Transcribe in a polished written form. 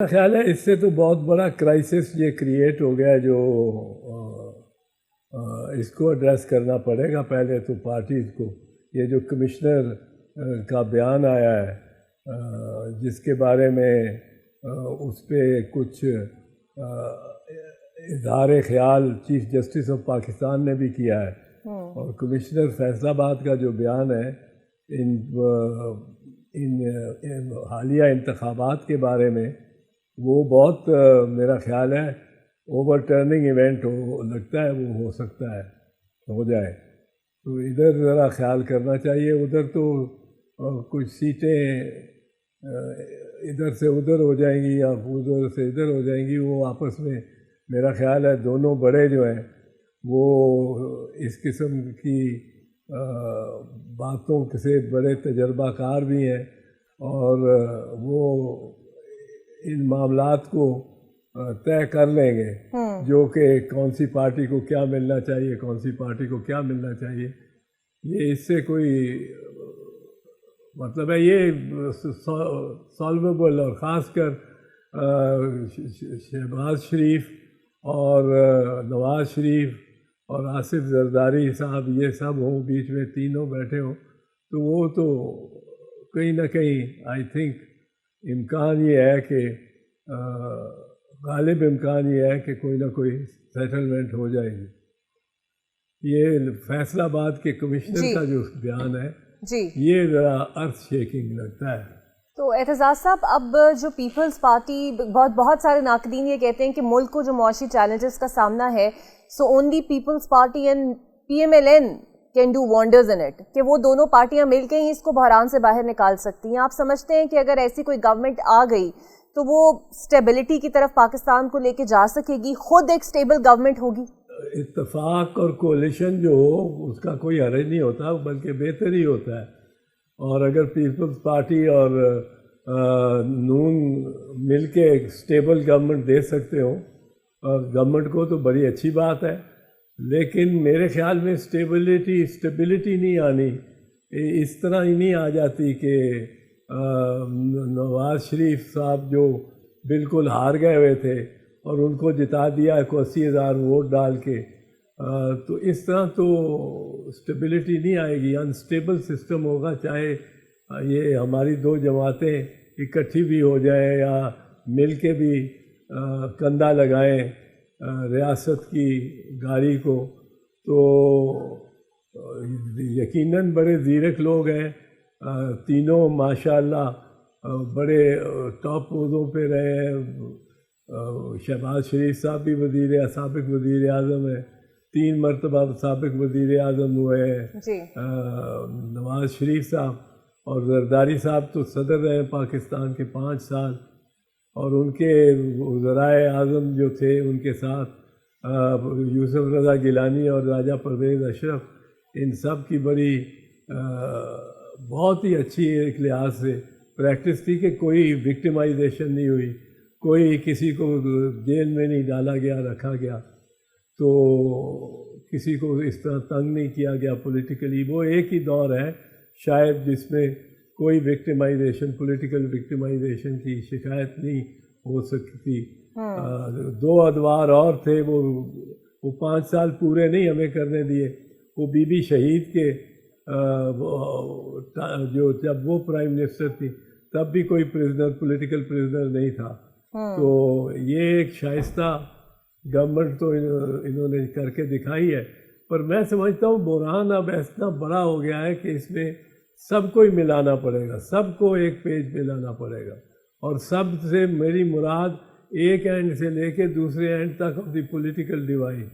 میرا خیال ہے اس سے تو بہت بڑا کرائسس یہ کریٹ ہو گیا جو اس کو ایڈریس کرنا پڑے گا پہلے تو پارٹیز کو. یہ جو کمشنر کا بیان آیا ہے جس کے بارے میں اس پہ کچھ اظہار خیال چیف جسٹس آف پاکستان نے بھی کیا ہے، اور کمشنر فیصل آباد کا جو بیان ہے ان حالیہ انتخابات کے بارے میں، وہ بہت میرا خیال ہے اوور ٹرننگ ایونٹ لگتا ہے، وہ ہو سکتا ہے ہو جائے. تو ادھر ذرا خیال کرنا چاہیے. ادھر تو کچھ سیٹیں ادھر سے ادھر ہو جائیں گی یا ادھر سے ادھر ہو جائیں گی. وہ آپس میں میرا خیال ہے دونوں بڑے جو ہیں وہ اس قسم کی باتوں سے بڑے تجربہ کار بھی ہیں، اور وہ ان معاملات کو طے کر لیں گے جو کہ کون سی پارٹی کو کیا ملنا چاہیے، کون سی پارٹی کو کیا ملنا چاہیے. یہ اس سے کوئی مطلب ہے یہ سالویبل، اور خاص کر شہباز شریف اور نواز شریف اور آصف زرداری صاحب یہ سب ہوں بیچ میں، تینوں بیٹھے ہوں، تو وہ تو کہیں نہ کہیں آئی تھنک امکان یہ ہے کہ غالب امکان یہ ہے کہ کوئی نہ کوئی سیٹلمنٹ ہو جائے گی. یہ فیصل آباد کے کمشنر کا جو بیان ہے یہ ذرا ارتھ شیکنگ لگتا ہے. تو اعتزاز صاحب، اب جو پیپلز پارٹی، بہت سارے ناقدین یہ کہتے ہیں کہ ملک کو جو معاشی چیلنجز کا سامنا ہے، so only Peoples Party and PMLN can do wonders in it, کہ وہ دونوں پارٹیاں مل کے ہی اس کو بحران سے باہر نکال سکتی ہیں. آپ سمجھتے ہیں کہ اگر ایسی کوئی گورنمنٹ آ گئی تو وہ اسٹیبلٹی کی طرف پاکستان کو لے کے جا سکے گی، خود ایک اسٹیبل گورنمنٹ ہوگی؟ اتفاق اور کولیشن جو ہو اس کا کوئی حرج نہیں ہوتا، بلکہ بہتر ہی ہوتا ہے. اور اگر پیپلز پارٹی اور نون مل کے ایک اسٹیبل گورنمنٹ دے سکتے ہوں اور گورنمنٹ کو، تو بڑی اچھی بات ہے. لیکن میرے خیال میں اسٹیبلٹی نہیں آنی، اس طرح ہی نہیں آ جاتی کہ نواز شریف صاحب جو بالکل ہار گئے ہوئے تھے اور ان کو جتا دیا 80,000 ووٹ ڈال کے، تو اس طرح تو اسٹیبلٹی نہیں آئے گی. انسٹیبل سسٹم ہوگا، چاہے یہ ہماری دو جماعتیں اکٹھی بھی ہو جائیں یا مل کے بھی کندھا لگائیں ریاست کی گاڑی کو. تو یقیناً بڑے زیرک لوگ ہیں تینوں، ماشاءاللہ بڑے ٹاپ عہدوں پہ رہے ہیں. شہباز شریف صاحب بھی سابق وزیر اعظم ہیں، 3 مرتبہ سابق وزیر اعظم ہوئے ہیں. نواز شریف صاحب اور زرداری صاحب تو صدر رہے پاکستان کے 5 سال، اور ان کے وزرائے اعظم جو تھے ان کے ساتھ یوسف رضا گیلانی اور راجہ پرویز اشرف، ان سب کی بڑی بہت ہی اچھی ایک لحاظ سے پریکٹس تھی کہ کوئی وکٹمائزیشن نہیں ہوئی، کوئی کسی کو جیل میں نہیں ڈالا گیا، رکھا گیا، تو کسی کو اس طرح تنگ نہیں کیا گیا پولیٹیکلی. وہ ایک ہی دور ہے شاید جس میں کوئی پولیٹیکل وکٹمائزیشن کی شکایت نہیں ہو سکتی. 2 ادوار اور تھے، وہ 5 سال پورے نہیں ہمیں کرنے دیے. وہ بی بی شہید کے جو جب وہ پرائم منسٹر تھی تب بھی کوئی پولیٹیکل پریزنر نہیں تھا. تو یہ ایک شائستہ گورنمنٹ تو انہوں نے کر کے دکھائی ہے. پر میں سمجھتا ہوں بحران اب اتنا بڑا ہو گیا ہے کہ اس میں سب کو ہی ملانا پڑے گا، سب کو ایک پیج پہ لانا پڑے گا. اور سب سے میری مراد ایک اینڈ سے لے کے دوسرے اینڈ تک آف دی پولیٹیکل ڈیوائڈ.